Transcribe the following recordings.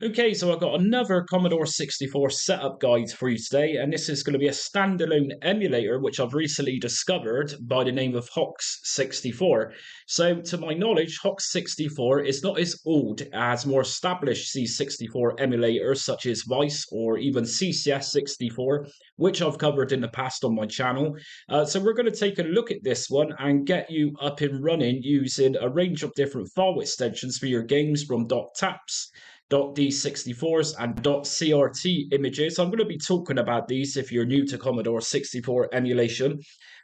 Okay, so I've got another Commodore 64 setup guide for you today, and this is going to be a standalone emulator which I've recently discovered by the name of Hoxs64. So, to my knowledge, Hoxs64 is not as old as more established C64 emulators such as Vice or even CCS64, which I've covered in the past on my channel. So, we're going to take a look at this one and get you up and running using a range of different file extensions for your games from .taps. .d64s and .crt images. I'm going to be talking about these if you're new to Commodore 64 emulation.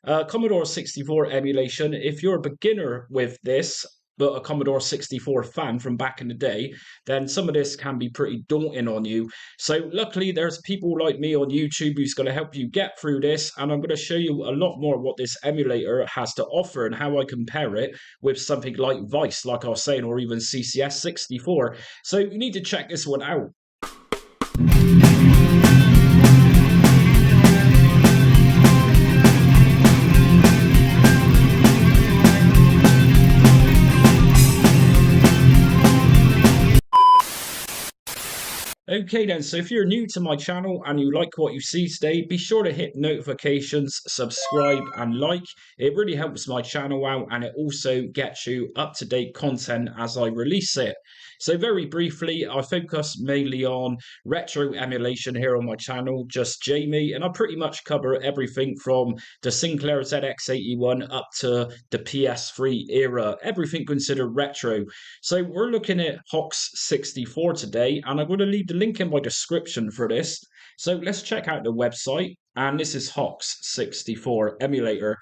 Commodore 64 emulation, if you're a beginner with this, but a Commodore 64 fan from back in the day, then some of this can be pretty daunting on you. So luckily there's people like me on YouTube who's going to help you get through this, and I'm going to show you a lot more what this emulator has to offer and how I compare it with something like Vice, like I was saying, or even CCS 64. So you need to check this one out. Okay then, so if you're new to my channel and you like what you see today, be sure to hit notifications, subscribe and like. It really helps my channel out and it also gets you up-to-date content as I release it. So very briefly, I focus mainly on retro emulation here on my channel, just Jamie, and I pretty much cover everything from the Sinclair ZX81 up to the PS3 era, everything considered retro. So we're looking at Hoxs64 today, and I'm going to leave the link in my description for this. So let's check out the website, and this is Hoxs64 Emulator.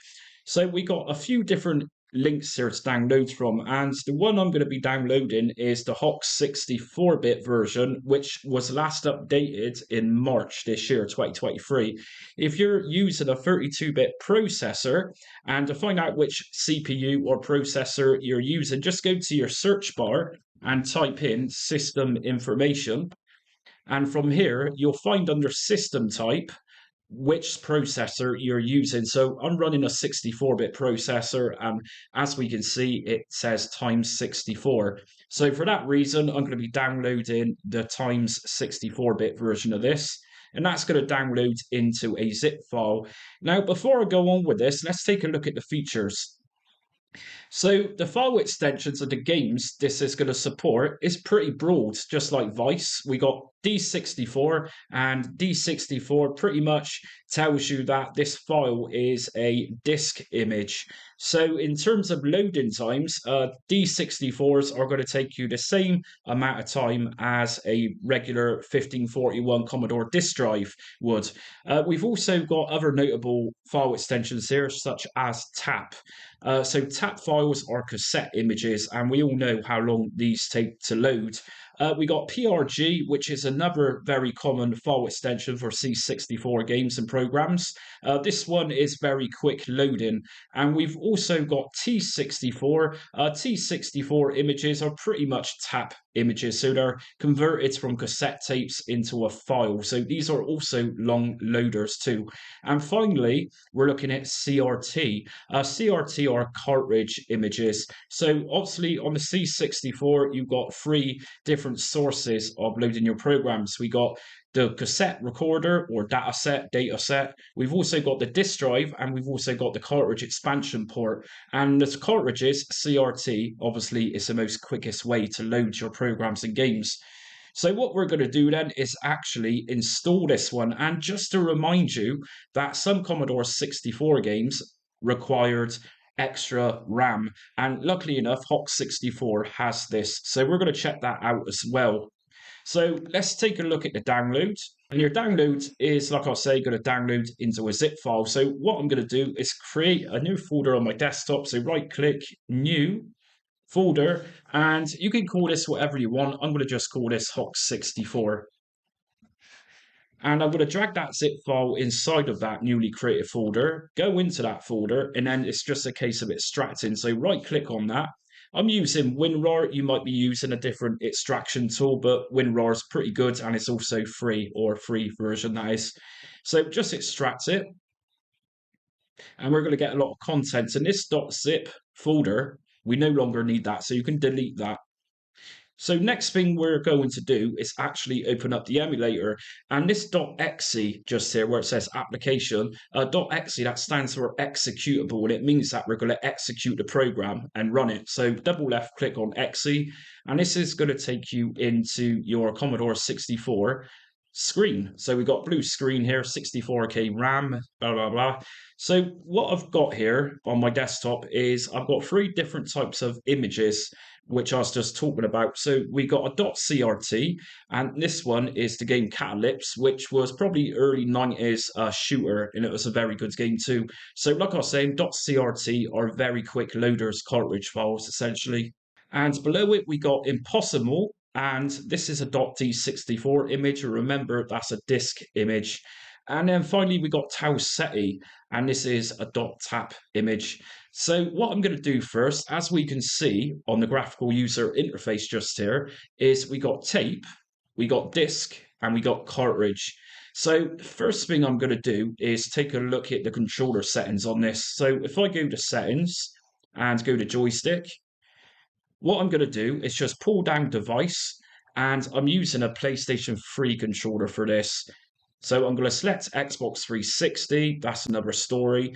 So we got a few different links here to download from, and the one I'm going to be downloading is the Hoxs 64-bit version, which was last updated in March this year, 2023. If you're using a 32-bit processor, and to find out which CPU or processor you're using, just go to your search bar and type in system information. And from here, you'll find under system type which processor you're using. So I'm running a 64-bit processor, and as we can see, it says times 64. So for that reason, I'm going to be downloading the times 64-bit version of this, and that's going to download into a zip file. Now, before I go on with this, let's take a look at the features. So the file extensions of the games this is going to support is pretty broad, just like Vice. We got D64, and D64 pretty much tells you that this file is a disk image. So in terms of loading times, D64s are going to take you the same amount of time as a regular 1541 Commodore disk drive would. We've also got other notable file extensions here, such as TAP. So TAP files are cassette images, and we all know how long these take to load. We got PRG, which is another very common file extension for C64 games and programs. This one is very quick loading. And we've also got T64. T64 images are pretty much TAP images, so they're converted from cassette tapes into a file. So these are also long loaders too. And finally, we're looking at CRT. CRT are cartridge images. So obviously on the C64, you've got three different sources of loading your programs. We got the cassette recorder or data set. We've also got the disk drive, and we've also got the cartridge expansion port. And the cartridges, CRT, obviously is the most quickest way to load your programs and games. So what we're going to do then is actually install this one. And just to remind you that some Commodore 64 games required extra RAM. And luckily enough, Hoxs64 has this. So we're going to check that out as well. So let's take a look at the download. And your download is, like I say, going to download into a zip file. So what I'm going to do is create a new folder on my desktop. So right click, new folder, and you can call this whatever you want. I'm going to just call this Hoxs64. And I'm going to drag that zip file inside of that newly created folder, go into that folder, and then it's just a case of extracting. So right click on that. I'm using WinRAR. You might be using a different extraction tool, but WinRAR is pretty good, and it's also free, or a free version that is. So just extract it, and we're going to get a lot of contents. In this .zip folder, we no longer need that, so you can delete that. So next thing we're going to do is actually open up the emulator, and this .exe just here where it says application, .exe, that stands for executable, and it means that we're going to execute the program and run it. So double left click on exe, and this is going to take you into your Commodore 64 screen. So we've got blue screen here, 64K RAM, blah blah blah. So what I've got here on my desktop is I've got three different types of images which I was just talking about. So we got a .crt, and this one is the game Catalypse, which was probably early 90s shooter, and it was a very good game too. So like I was saying, .crt are very quick loaders cartridge files, essentially. And below it, we got Impossible, and this is a .d64 image. Remember, that's a disk image. And then finally, we got Tau Ceti, and this is a .tap image. So what I'm going to do first, as we can see on the graphical user interface just here, is we got tape, we got disk, and we got cartridge. So the first thing I'm going to do is take a look at the controller settings on this. So if I go to settings and go to joystick, what I'm going to do is just pull down device, and I'm using a PlayStation 3 controller for this. So I'm going to select Xbox 360, that's another story.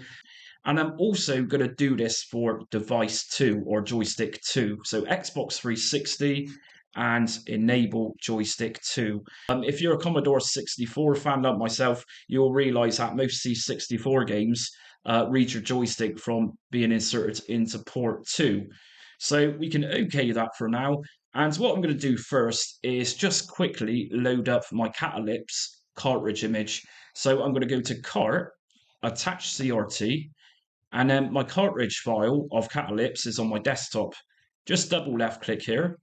And I'm also going to do this for device 2 or joystick 2. So Xbox 360 and enable joystick 2. If you're a Commodore 64 fan like myself, you'll realize that most C64 games read your joystick from being inserted into port 2. So we can OK that for now. And what I'm going to do first is just quickly load up my Catalypse cartridge image. So I'm going to go to cart, attach CRT, and then my cartridge file of Catalypse is on my desktop. Just double left click here.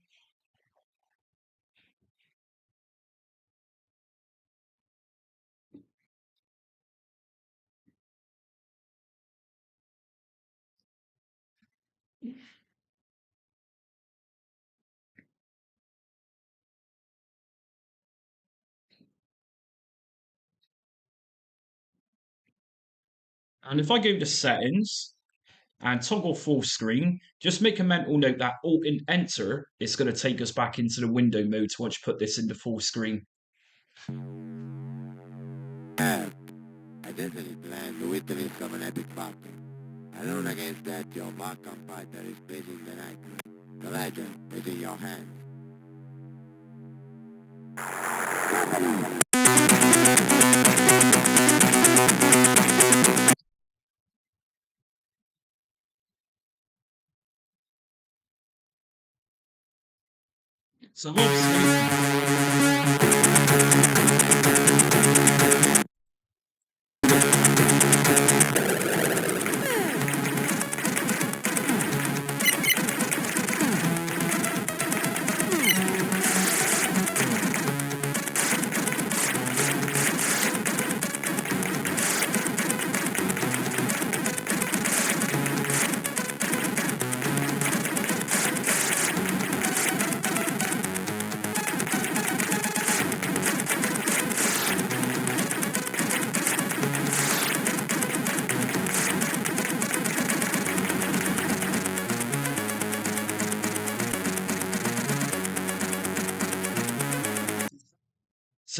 And if I go to settings and toggle full screen, just make a mental note that Alt and Enter is going to take us back into the window mode once you put this into full screen. I definitely plan to witness of an epic boxing. Alone against that, your Markham fighter is facing the night. The legend is in your hands. So obviously,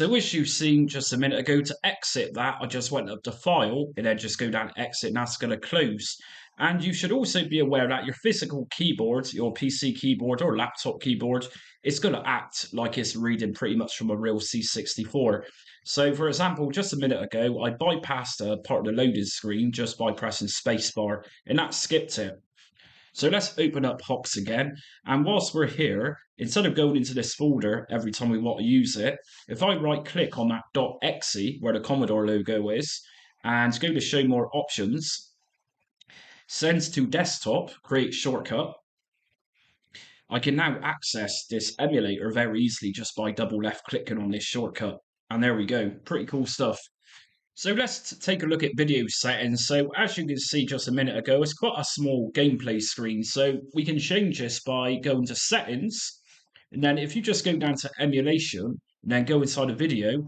So as you've seen just a minute ago, to exit that, I just went up to File and then just go down Exit, and that's going to close. And you should also be aware that your physical keyboard, your PC keyboard or laptop keyboard, is going to act like it's reading pretty much from a real C64. So for example, just a minute ago, I bypassed a part of the loading screen just by pressing spacebar, and that skipped it. So let's open up Hoxs again. And whilst we're here, instead of going into this folder every time we want to use it, if I right click on that .exe where the Commodore logo is and go to show more options, send to desktop, create shortcut, I can now access this emulator very easily just by double left clicking on this shortcut. And there we go. Pretty cool stuff. So let's take a look at video settings. So as you can see just a minute ago, it's quite a small gameplay screen. So we can change this by going to settings. And then if you just go down to emulation and then go inside a video,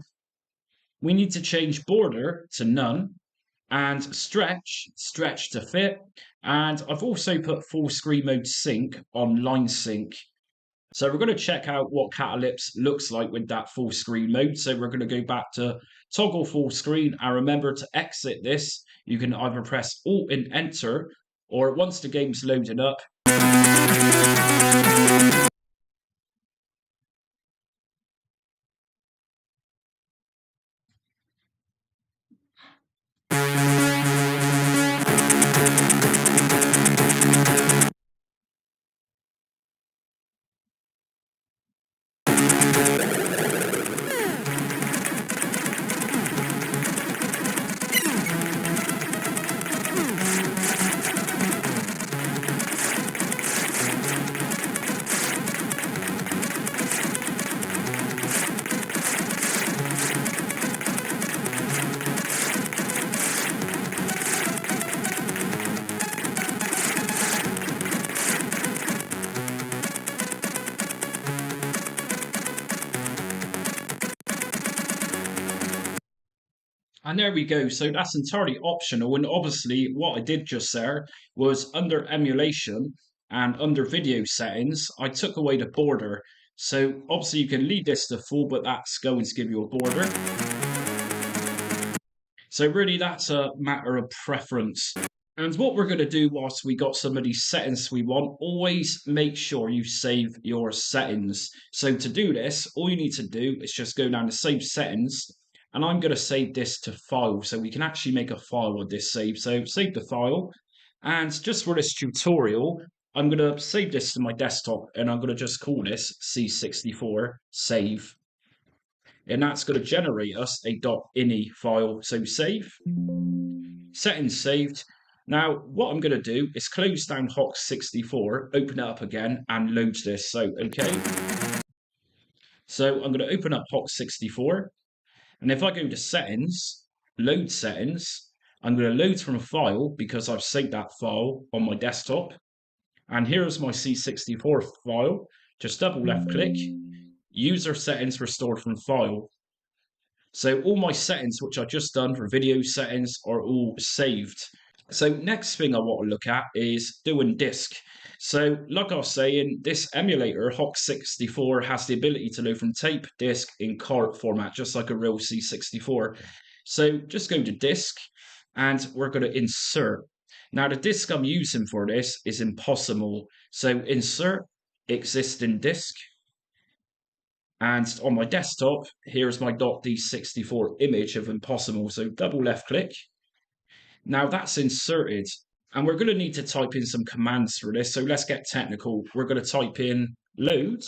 we need to change border to none and stretch to fit. And I've also put full screen mode sync on line sync. So we're going to check out what Catalypse looks like with that full screen mode. So we're going to go back to toggle full screen, and remember to exit this. You can either press Alt and Enter, or once the game's loaded up, and there we go. So that's entirely optional. And obviously, what I did just there was under emulation and under video settings, I took away the border. So obviously, you can leave this to full, but that's going to give you a border. So really, that's a matter of preference. And what we're going to do whilst we got some of these settings we want, always make sure you save your settings. So to do this, all you need to do is just go down to save settings, and I'm going to save this to file, so we can actually make a file with this save. So save the file, and just for this tutorial, I'm going to save this to my desktop, and I'm going to just call this C64 save. And that's going to generate us a .ini file. So save, settings saved. Now, what I'm going to do is close down Hoxs64, open it up again, and load this. So, okay. So I'm going to open up Hoxs64, and if I go to settings, load settings, I'm going to load from a file because I've saved that file on my desktop. And here's my C64 file. Just double left click, user settings restored from file. So all my settings, which I've just done for video settings, are all saved. So next thing I want to look at is doing disk. So like I was saying, this emulator, Hoxs64, has the ability to load from tape, disk, in cart format, just like a real C64. So just go to disk, and we're going to insert. Now the disk I'm using for this is Impossible. So insert existing disk. And on my desktop, here's my .d64 image of Impossible. So double left click. Now that's inserted. And we're going to need to type in some commands for this. So let's get technical. We're going to type in load.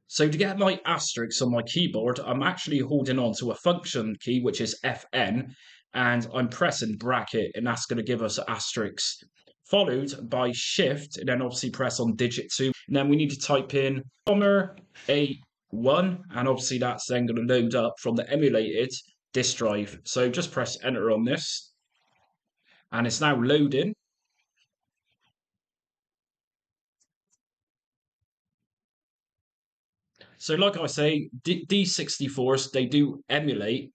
So to get my asterisk on my keyboard, I'm actually holding on to a function key, which is Fn, and I'm pressing bracket, and that's going to give us asterisk, followed by shift, and then obviously press on digit 2. And then we need to type in A1, and obviously that's then going to load up from the emulated disk drive. So just press enter on this, and it's now loading. So like I say, D64s, they do emulate.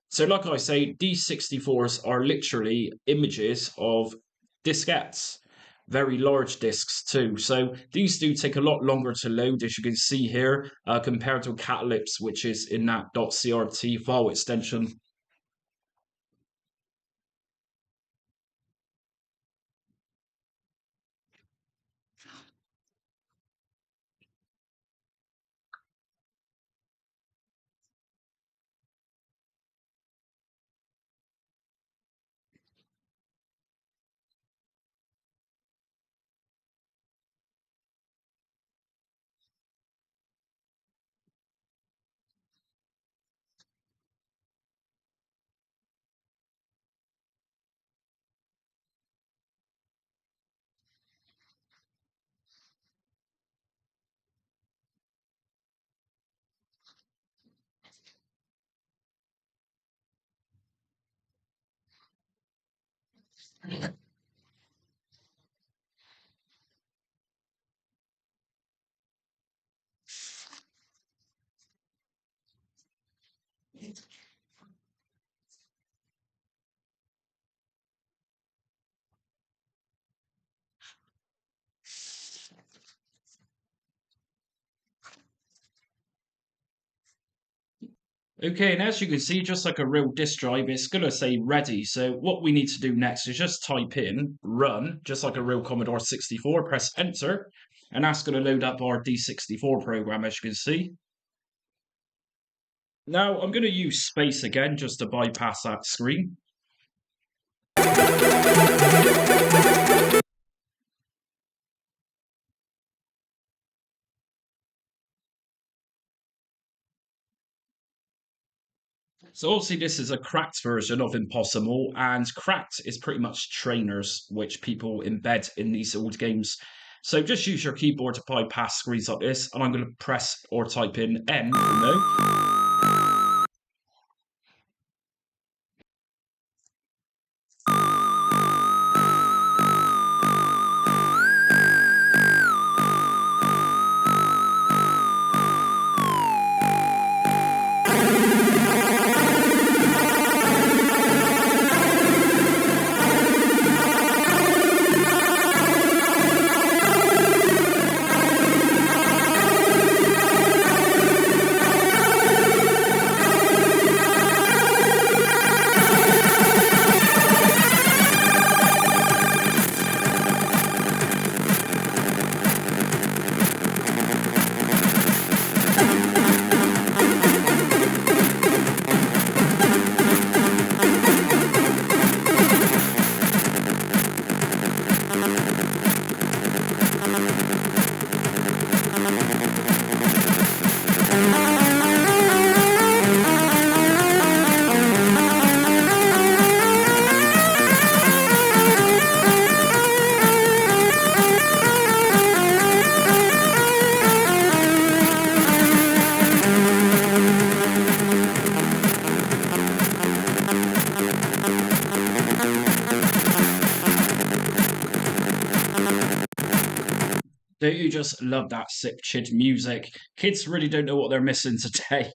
So like I say, D64s are literally images of diskettes, very large disks too. So these do take a lot longer to load, as you can see here, compared to Catalypse, which is in that .crt file extension. Okay, and as you can see, just like a real disk drive, it's going to say ready. So what we need to do next is just type in run, just like a real Commodore 64, press enter, and that's going to load up our D64 program, as you can see. Now I'm going to use space again just to bypass that screen. So obviously this is a cracked version of Impossible, and cracked is pretty much trainers which people embed in these old games. So just use your keyboard to bypass screens like this, and I'm going to press or type in N for no. Don't you just love that sick chid music? Kids really don't know what they're missing today.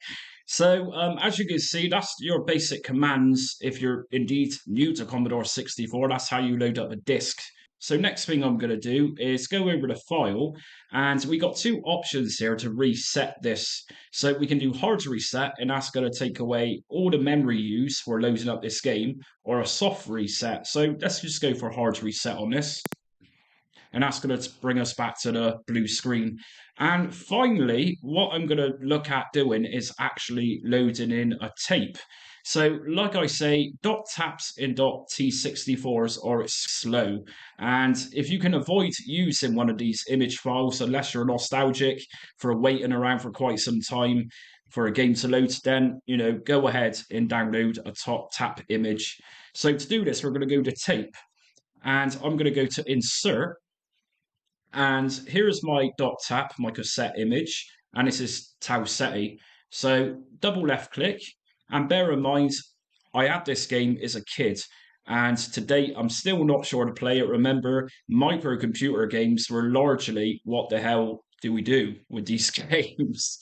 So, as you can see, that's your basic commands. If you're indeed new to Commodore 64, that's how you load up a disk. So next thing I'm going to do is go over the file, and we got two options here to reset this. So we can do hard reset, and that's going to take away all the memory use for loading up this game, or a soft reset. So let's just go for hard reset on this, and that's going to bring us back to the blue screen. And finally, what I'm going to look at doing is actually loading in a tape. So, like I say, dot taps in dot T64s or it's slow. And if you can avoid using one of these image files, unless you're nostalgic for waiting around for quite some time for a game to load, then go ahead and download a top tap image. So to do this, we're going to go to tape, and I'm going to go to insert, and here is my dot tap, my cassette image, and this is Tau Ceti. So double left click, and bear in mind, I had this game as a kid, and to date, I'm still not sure to play it. Remember, microcomputer games were largely what the hell do we do with these games?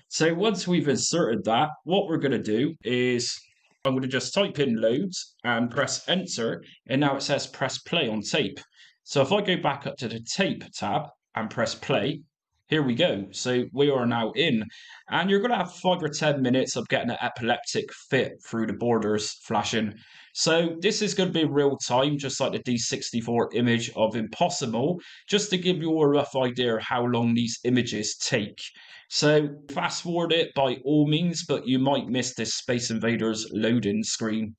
So once we've inserted that, what we're going to do is I'm going to just type in loads and press enter, and now it says press play on tape. So if I go back up to the tape tab and press play, here we go. So we are now in, and you're going to have 5 or 10 minutes of getting an epileptic fit through the borders flashing. So this is going to be real time, just like the D64 image of Impossible, just to give you a rough idea of how long these images take. So fast forward it by all means, but you might miss this Space Invaders loading screen.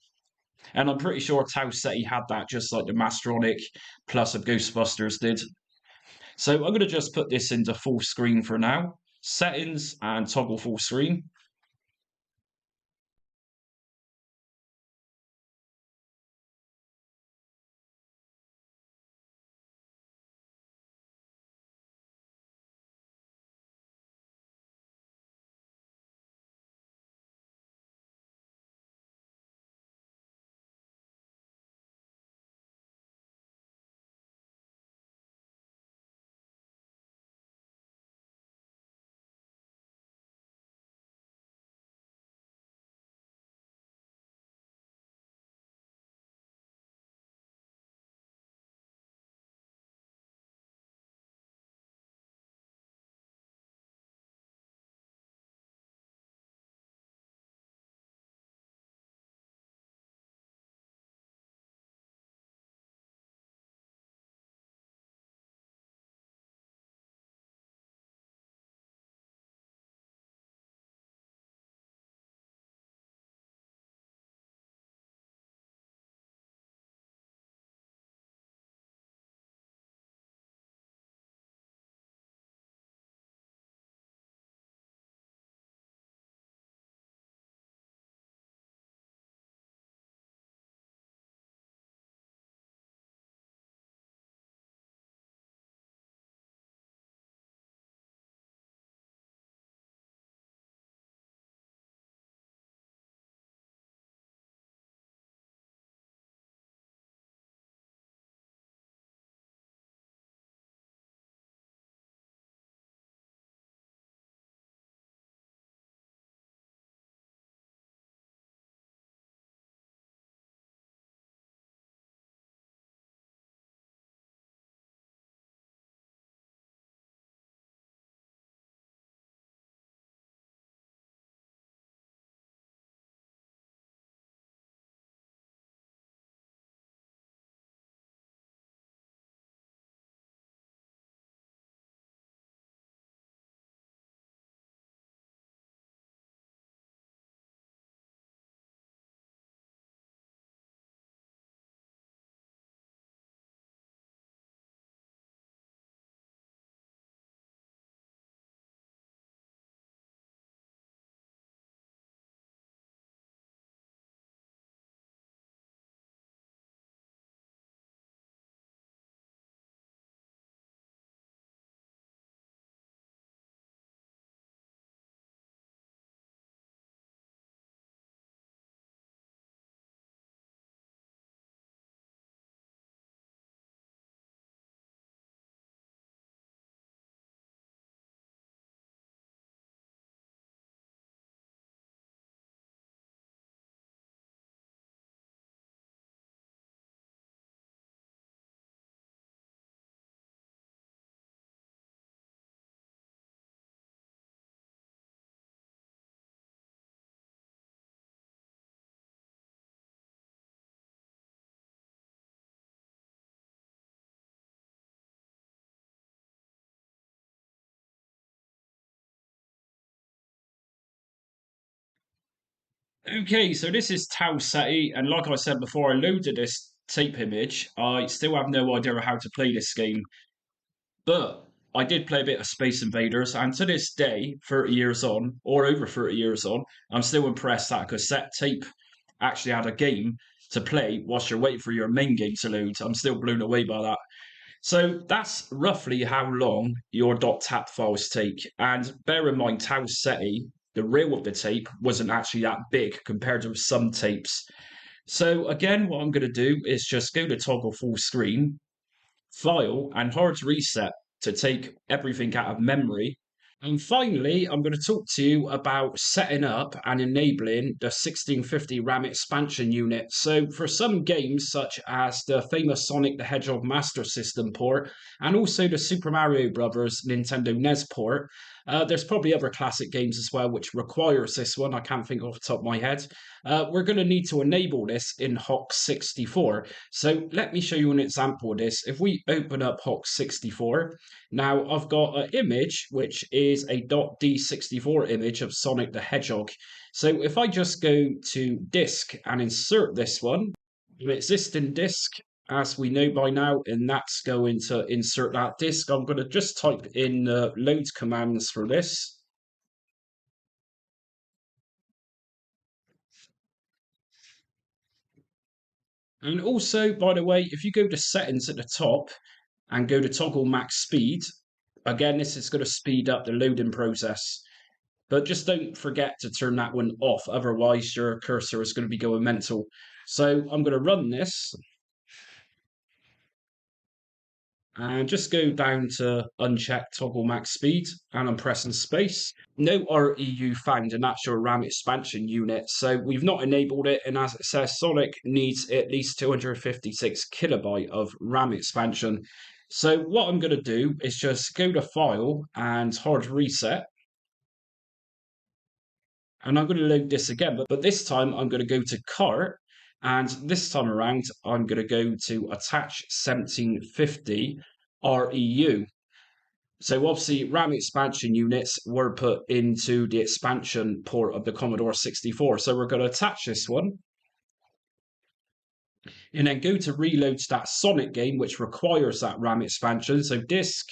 And I'm pretty sure Tau Ceti had that just like the Mastronic plus of Ghostbusters did. So I'm going to just put this into full screen for now. Settings and toggle full screen. Okay, so this is Tau Ceti, and like I said before, I loaded this tape image. I still have no idea how to play this game, but I did play a bit of Space Invaders, and to this day, 30 years on, or over 30 years on, I'm still impressed that a cassette tape actually had a game to play whilst you're waiting for your main game to load. I'm still blown away by that. So that's roughly how long your .tat files take. And bear in mind, Tau Ceti, the reel of the tape, wasn't actually that big compared to some tapes. So again, what I'm going to do is just go to toggle full screen, file, and hard reset to take everything out of memory. And finally, I'm going to talk to you about setting up and enabling the 1650 RAM expansion unit. So, for some games, such as the famous Sonic the Hedgehog Master System port and also the Super Mario Brothers Nintendo NES port, there's probably other classic games as well which requires this one. I can't think off the top of my head. We're going to need to enable this in Hoxs64. So, let me show you an example of this. If we open up Hoxs64, now I've got an image which is a .d64 image of Sonic the Hedgehog. So if I just go to disk and insert this one, the existing disk, as we know by now, and that's going to insert that disk. I'm going to just type in load commands for this. And also, by the way, if you go to settings at the top and go to toggle max speed, again, this is going to speed up the loading process. But just don't forget to turn that one off, otherwise your cursor is going to be going mental. So I'm going to run this and just go down to uncheck toggle max speed, and I'm pressing space. No REU found, and that's your RAM expansion unit. So we've not enabled it, and as it says, Sonic needs at least 256 kilobyte of RAM expansion. So what I'm going to do is just go to File and hard reset. And I'm going to load this again, but this time I'm going to go to cart, and this time around I'm going to go to attach 1750 REU. So obviously RAM expansion units were put into the expansion port of the Commodore 64. So we're going to attach this one and then go to reload that Sonic game, which requires that RAM expansion. So disk,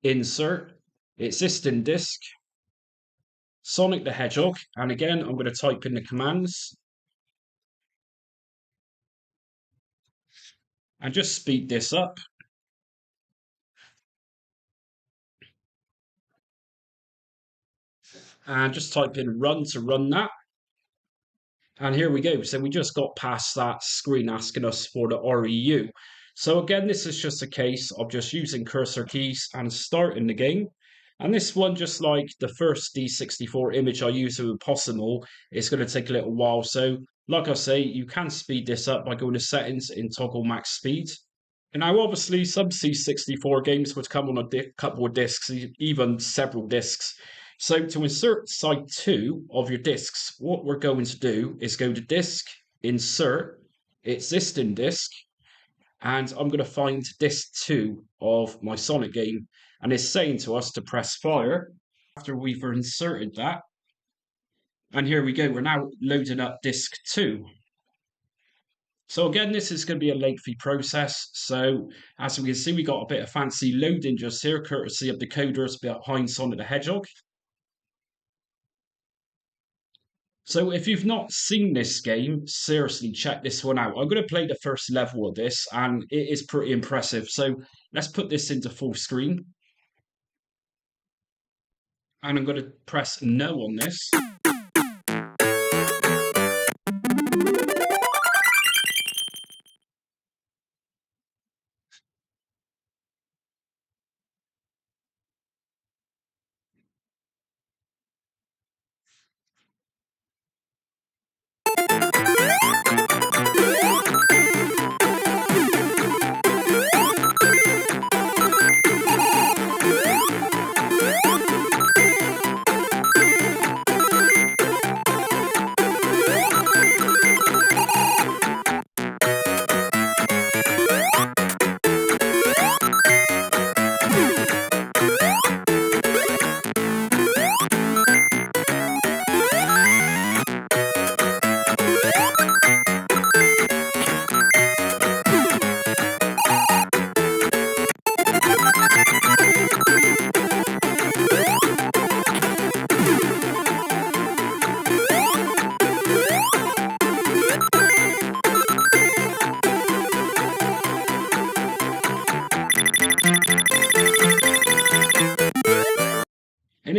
insert, existing disk, Sonic the Hedgehog. And again, I'm going to type in the commands and just speed this up. And just type in run to run that. And here we go. So we just got past that screen asking us for the REU. So again, this is just a case of just using cursor keys and starting the game. And this one, just like the first D64 image I used with Possible, it's going to take a little while. So like I say, you can speed this up by going to settings in toggle max speed. And now, obviously, some C64 games would come on a couple of discs, even several discs. So to insert side 2 of your discs, what we're going to do is go to disk, insert, existing disk, and I'm going to find disc 2 of my Sonic game. And it's saying to us to press fire after we've inserted that. And here we go, we're now loading up disc 2. So again, this is going to be a lengthy process. So as we can see, we got a bit of fancy loading just here, courtesy of the coders behind Sonic the Hedgehog. So if you've not seen this game, seriously check this one out. I'm going to play the first level of this, and it is pretty impressive. So let's put this into full screen. And I'm going to press no on this.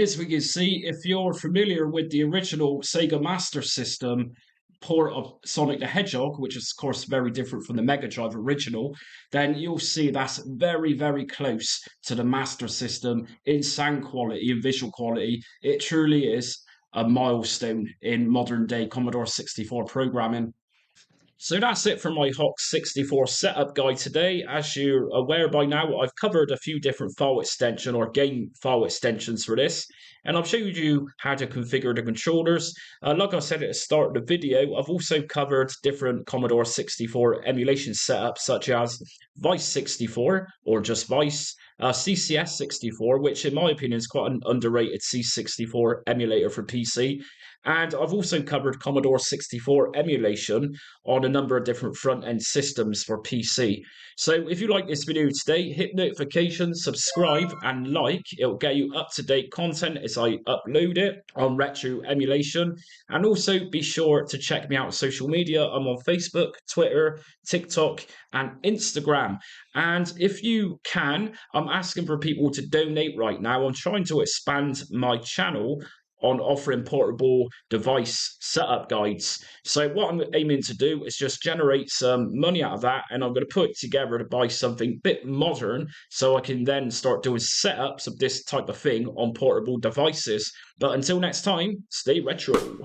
as we can see, if you're familiar with the original Sega Master System port of Sonic the Hedgehog, which is of course very different from the Mega Drive original, then you'll see that's very, very close to the Master System in sound quality and visual quality. It truly is a milestone in modern day Commodore 64 programming. So that's it for my Hoxs64 setup guide today. As you're aware by now, I've covered a few different file extension or game file extensions for this, and I've showed you how to configure the controllers. Like I said at the start of the video, I've also covered different Commodore 64 emulation setups such as Vice 64 or just Vice, CCS 64, which in my opinion is quite an underrated C64 emulator for PC. And I've also covered Commodore 64 emulation on a number of different front end systems for PC. So if you like this video today, hit notifications, subscribe, and like. It'll get you up to date content as I upload it on retro emulation. And also be sure to check me out on social media. I'm on Facebook, Twitter, TikTok, and Instagram. And if you can, I'm asking for people to donate right now. I'm trying to expand my channel on offering portable device setup guides. So what I'm aiming to do is just generate some money out of that, and I'm going to put it together to buy something a bit modern so I can then start doing setups of this type of thing on portable devices. But until next time, stay retro.